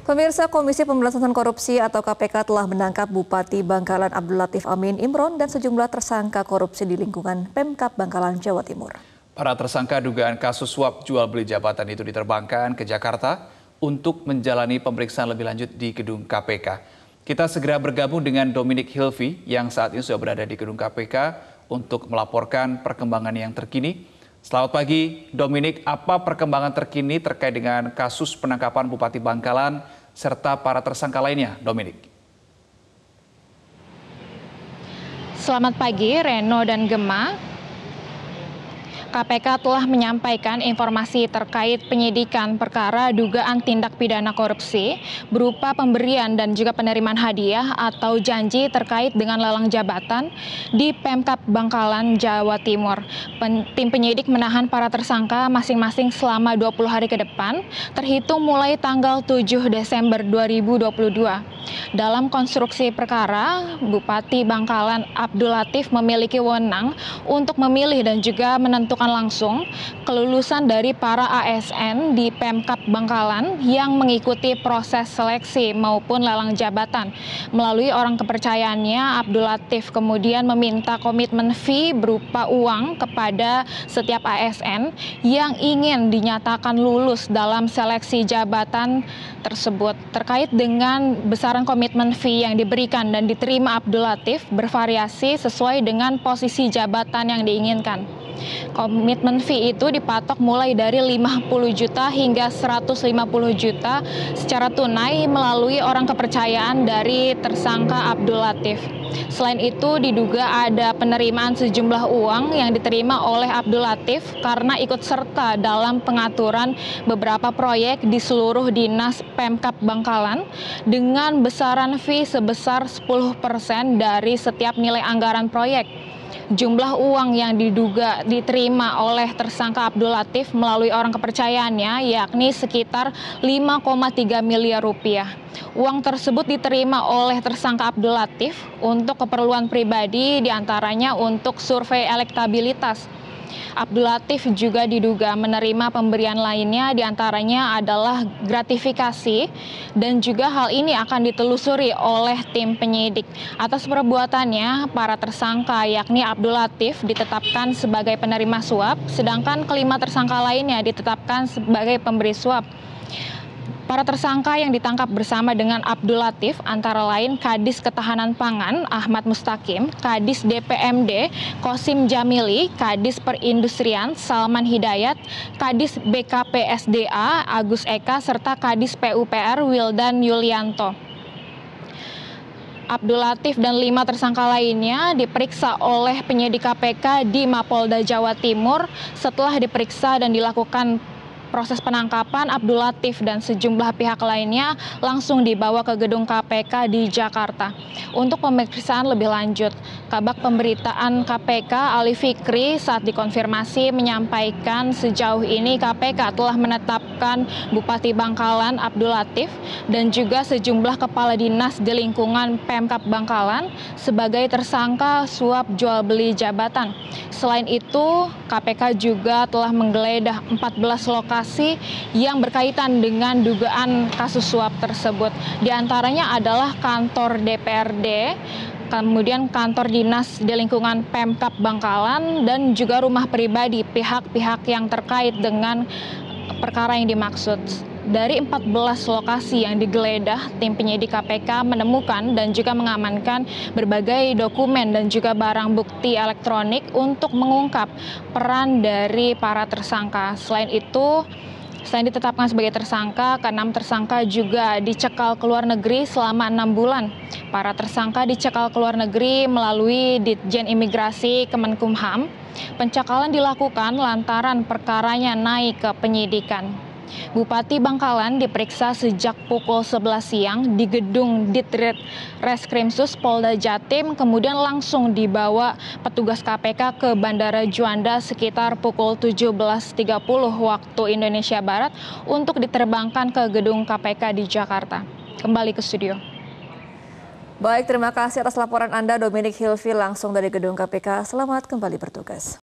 Pemirsa, Komisi Pemberantasan Korupsi atau KPK telah menangkap Bupati Bangkalan Abdul Latif Amin Imron dan sejumlah tersangka korupsi di lingkungan Pemkab Bangkalan, Jawa Timur. Para tersangka dugaan kasus suap jual beli jabatan itu diterbangkan ke Jakarta untuk menjalani pemeriksaan lebih lanjut di gedung KPK. Kita segera bergabung dengan Dominic Hilvi yang saat ini sudah berada di gedung KPK untuk melaporkan perkembangan yang terkini. Selamat pagi, Dominic. Apa perkembangan terkini terkait dengan kasus penangkapan Bupati Bangkalan serta para tersangka lainnya, Dominic? Selamat pagi, Reno dan Gemma. KPK telah menyampaikan informasi terkait penyidikan perkara dugaan tindak pidana korupsi berupa pemberian dan juga penerimaan hadiah atau janji terkait dengan lelang jabatan di Pemkab Bangkalan, Jawa Timur. Tim penyidik menahan para tersangka masing-masing selama 20 hari ke depan, terhitung mulai tanggal 7 Desember 2022. Dalam konstruksi perkara, Bupati Bangkalan Abdul Latif memiliki wewenang untuk memilih dan juga menentukan langsung kelulusan dari para ASN di Pemkab Bangkalan yang mengikuti proses seleksi maupun lelang jabatan. Melalui orang kepercayaannya, Abdul Latif kemudian meminta komitmen fee berupa uang kepada setiap ASN yang ingin dinyatakan lulus dalam seleksi jabatan tersebut. Terkait dengan besaran komitmen fee yang diberikan dan diterima Abdul Latif bervariasi sesuai dengan posisi jabatan yang diinginkan. Komitmen fee itu dipatok mulai dari 50 juta hingga 150 juta secara tunai melalui orang kepercayaan dari tersangka Abdul Latif. Selain itu diduga ada penerimaan sejumlah uang yang diterima oleh Abdul Latif karena ikut serta dalam pengaturan beberapa proyek di seluruh dinas Pemkab Bangkalan dengan besaran fee sebesar 10% dari setiap nilai anggaran proyek. Jumlah uang yang diduga diterima oleh tersangka Abdul Latif melalui orang kepercayaannya yakni sekitar 5,3 miliar rupiah. Uang tersebut diterima oleh tersangka Abdul Latif untuk keperluan pribadi, diantaranya untuk survei elektabilitas. Abdul Latif juga diduga menerima pemberian lainnya, diantaranya adalah gratifikasi, dan juga hal ini akan ditelusuri oleh tim penyidik. Atas perbuatannya, para tersangka yakni Abdul Latif ditetapkan sebagai penerima suap, sedangkan kelima tersangka lainnya ditetapkan sebagai pemberi suap. Para tersangka yang ditangkap bersama dengan Abdul Latif antara lain Kadis Ketahanan Pangan Ahmad Mustaqim, Kadis DPMD Kosim Jamili, Kadis Perindustrian Salman Hidayat, Kadis BKPSDA Agus Eka, serta Kadis PUPR Wildan Yulianto. Abdul Latif dan 5 tersangka lainnya diperiksa oleh penyidik KPK di Mapolda Jawa Timur. Setelah diperiksa dan dilakukan proses penangkapan, Abdul Latif dan sejumlah pihak lainnya langsung dibawa ke gedung KPK di Jakarta untuk pemeriksaan lebih lanjut. Kabag Pemberitaan KPK Ali Fikri saat dikonfirmasi menyampaikan sejauh ini KPK telah menetapkan Bupati Bangkalan Abdul Latif dan juga sejumlah kepala dinas di lingkungan Pemkab Bangkalan sebagai tersangka suap jual beli jabatan. Selain itu, KPK juga telah menggeledah 14 lokasi yang berkaitan dengan dugaan kasus suap tersebut. Di antaranya adalah kantor DPRD, kemudian kantor dinas di lingkungan Pemkab Bangkalan, dan juga rumah pribadi pihak-pihak yang terkait dengan perkara yang dimaksud. Dari 14 lokasi yang digeledah, tim penyidik KPK menemukan dan juga mengamankan berbagai dokumen dan juga barang bukti elektronik untuk mengungkap peran dari para tersangka. Selain itu, selain ditetapkan sebagai tersangka, ke-6 tersangka juga dicekal ke luar negeri selama 6 bulan. Para tersangka dicekal ke luar negeri melalui Ditjen Imigrasi Kemenkumham. Pencekalan dilakukan lantaran perkaranya naik ke penyidikan. Bupati Bangkalan diperiksa sejak pukul 11 siang di gedung Ditreskrimsus Polda Jatim, kemudian langsung dibawa petugas KPK ke Bandara Juanda sekitar pukul 17.30 waktu Indonesia Barat untuk diterbangkan ke gedung KPK di Jakarta. Kembali ke studio. Baik, terima kasih atas laporan Anda Dominic Hilvi langsung dari gedung KPK. Selamat kembali bertugas.